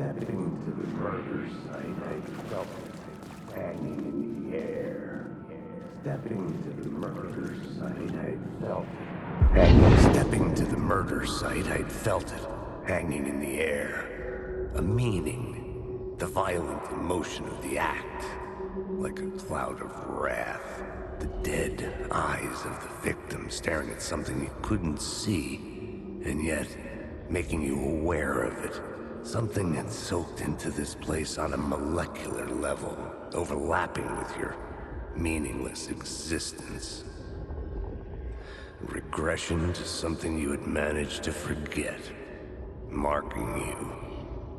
Stepping to the murder site, I felt it hanging in the air. Stepping to the murder site, I felt it hanging. Stepping to the murder site, I felt it hanging in the air. A meaning, the violent emotion of the act, like a cloud of wrath. The dead eyes of the victim staring at something you couldn't see, and yet making you aware of it. Something had soaked into this place on a molecular level, overlapping with your meaningless existence. Regression to something you had managed to forget, marking you,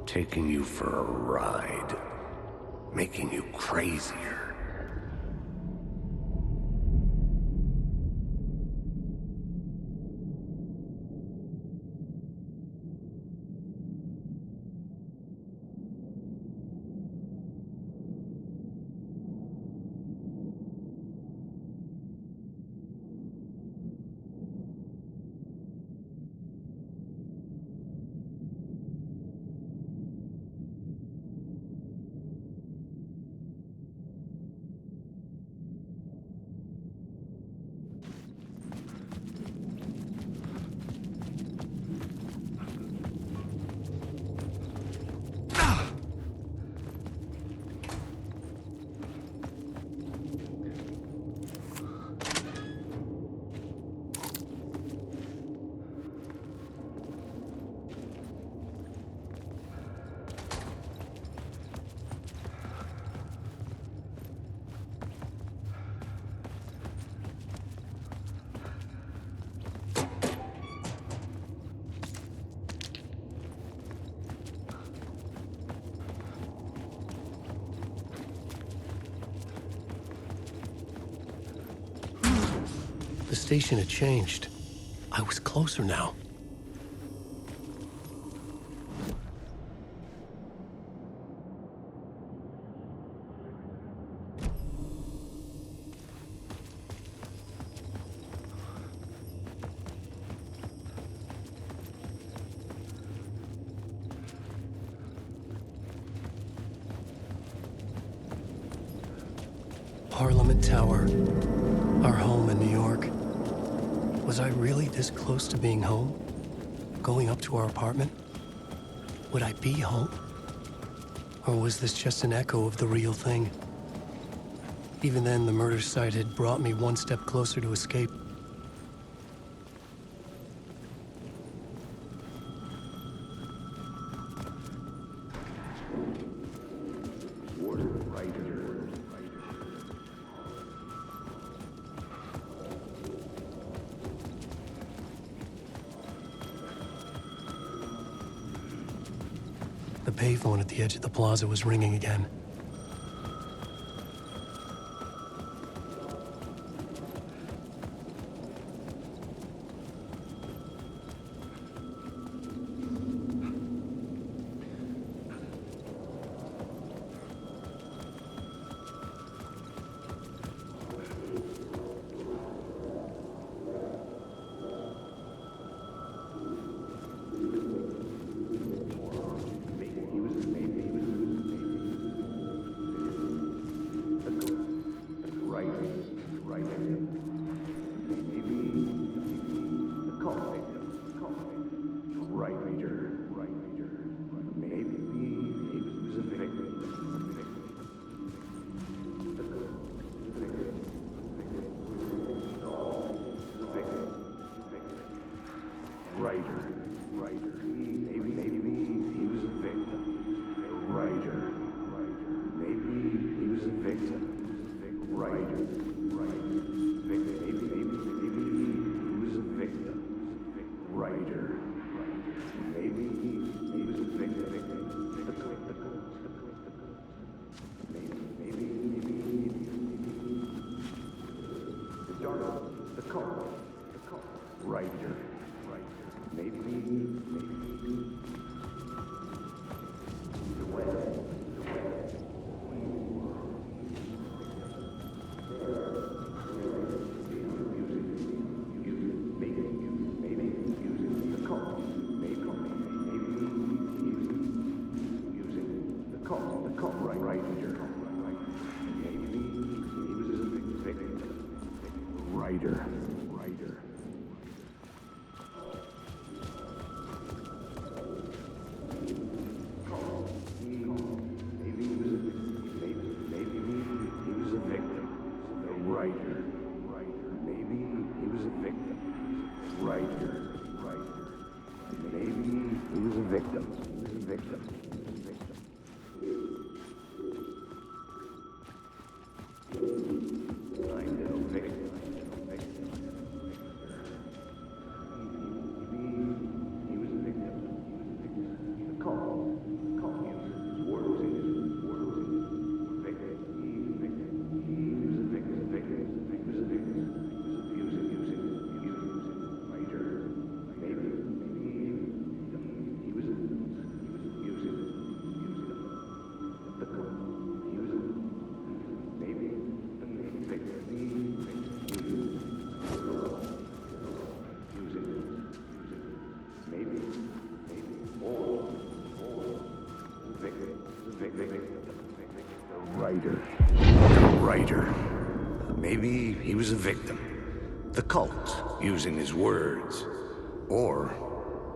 taking you for a ride, making you crazier. The station had changed. I was closer now. Parliament Tower, our home in New York. Was I really this close to being home? Going up to our apartment? Would I be home? Or was this just an echo of the real thing? Even then, the murder site had brought me one step closer to escape. The payphone at the edge of the plaza was ringing again. writer. Maybe he was a victim. I know victim. Maybe he was a victim. The cult. His words in his victim. He was a victim. He was a victim. Using writer. Maybe he was using the cult. He was maybe the victim. Maybe or the writer. Maybe he was a victim. The cult, using his words. Or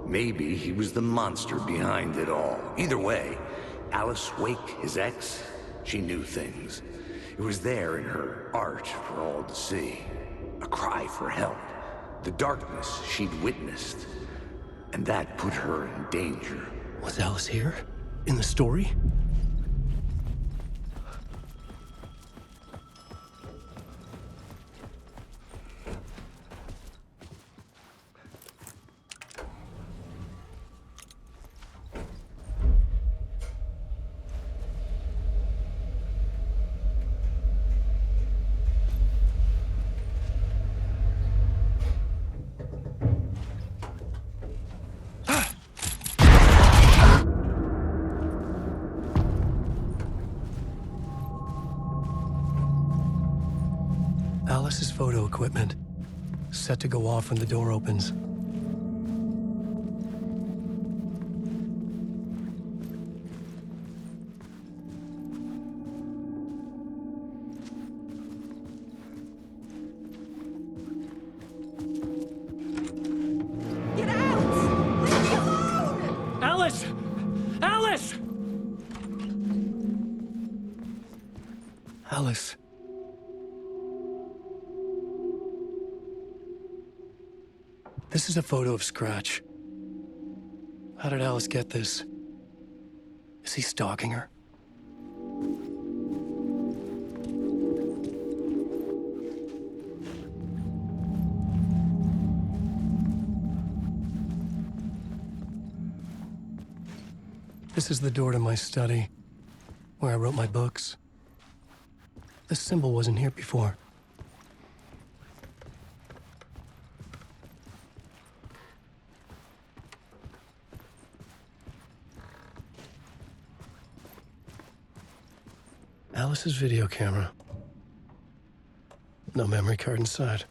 maybe he was the monster behind it all. Either way, Alice Wake, his ex, she knew things. It was there in her art for all to see. A cry for help. The darkness she'd witnessed. And that put her in danger. Was Alice here? In the story? Alice's photo equipment, set to go off when the door opens. Get out! Leave me alone! Alice! Alice! Alice. This is a photo of Scratch. How did Alice get this? Is he stalking her? This is the door to my study, where I wrote my books. This symbol wasn't here before. Alice's video camera. No memory card inside.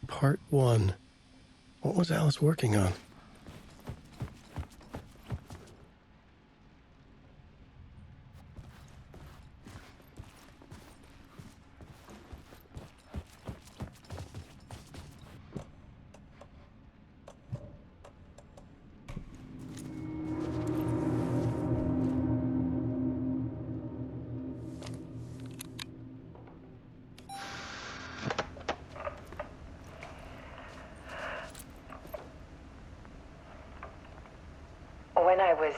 Part 1. What was Alice working on? When I was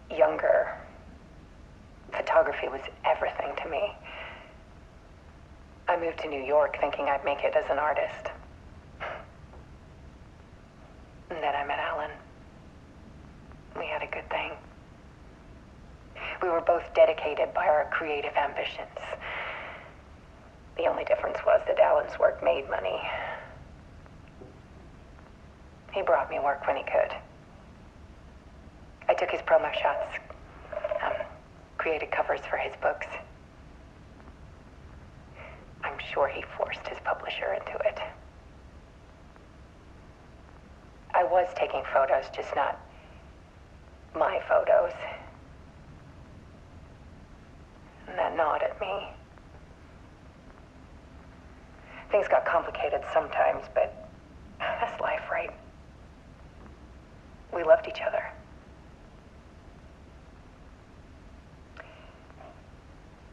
younger, photography was everything to me. I moved to New York thinking I'd make it as an artist. And then I met Alice. thing. We were both dedicated by our creative ambitions. The only difference was that Alan's work made money. He brought me work when he could. I took his promo shots, created covers for his books. I'm sure he forced his publisher into it. I was taking photos, just not my photos. And that gnawed at me. Things got complicated sometimes, but that's life, right? We loved each other.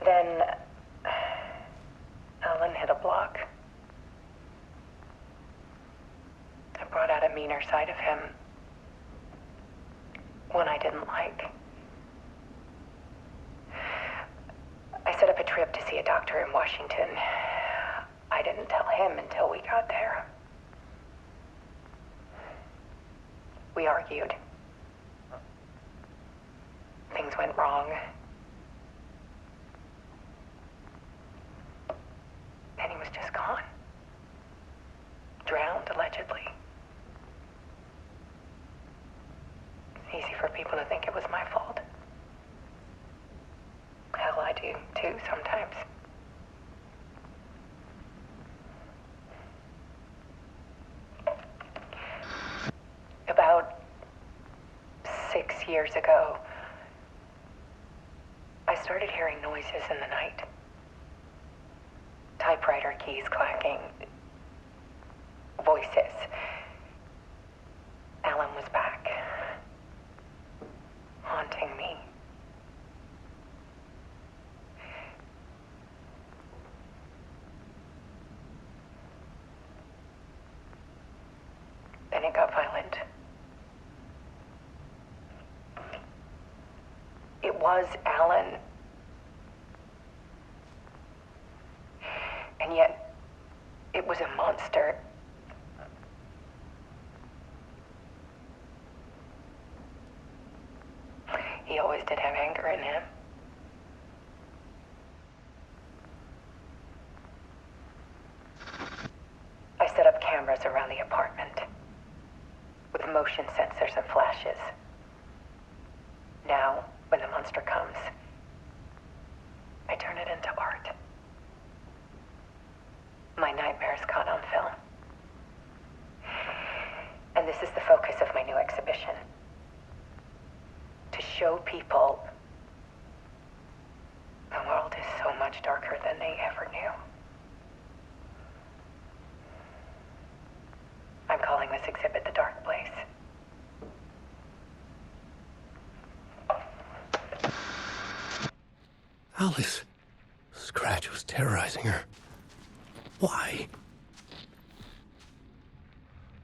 Then Alan hit a block. I brought out a meaner side of him. One I didn't like. I set up a trip to see a doctor in Washington. I didn't tell him until we got there. We argued. Things went wrong. Then he was just gone. Drowned, allegedly. It's easy for people to think it was my fault. Hell, I do, too, sometimes. About 6 years ago, I started hearing noises in the night. Typewriter keys clacking. Voices. Alan was back. Haunting me. Then it got violent. It was Alan. And yet, it was a monster. He always did have anger in him. I set up cameras around the apartment with motion sensors and flashes. Now, when the monster comes, I turn it into art. My nightmares caught on film. And this is the focus of my new exhibition. To show people the world is so much darker than they ever knew. I'm calling this exhibit The Dark Place. Alice. Scratch was terrorizing her. Why?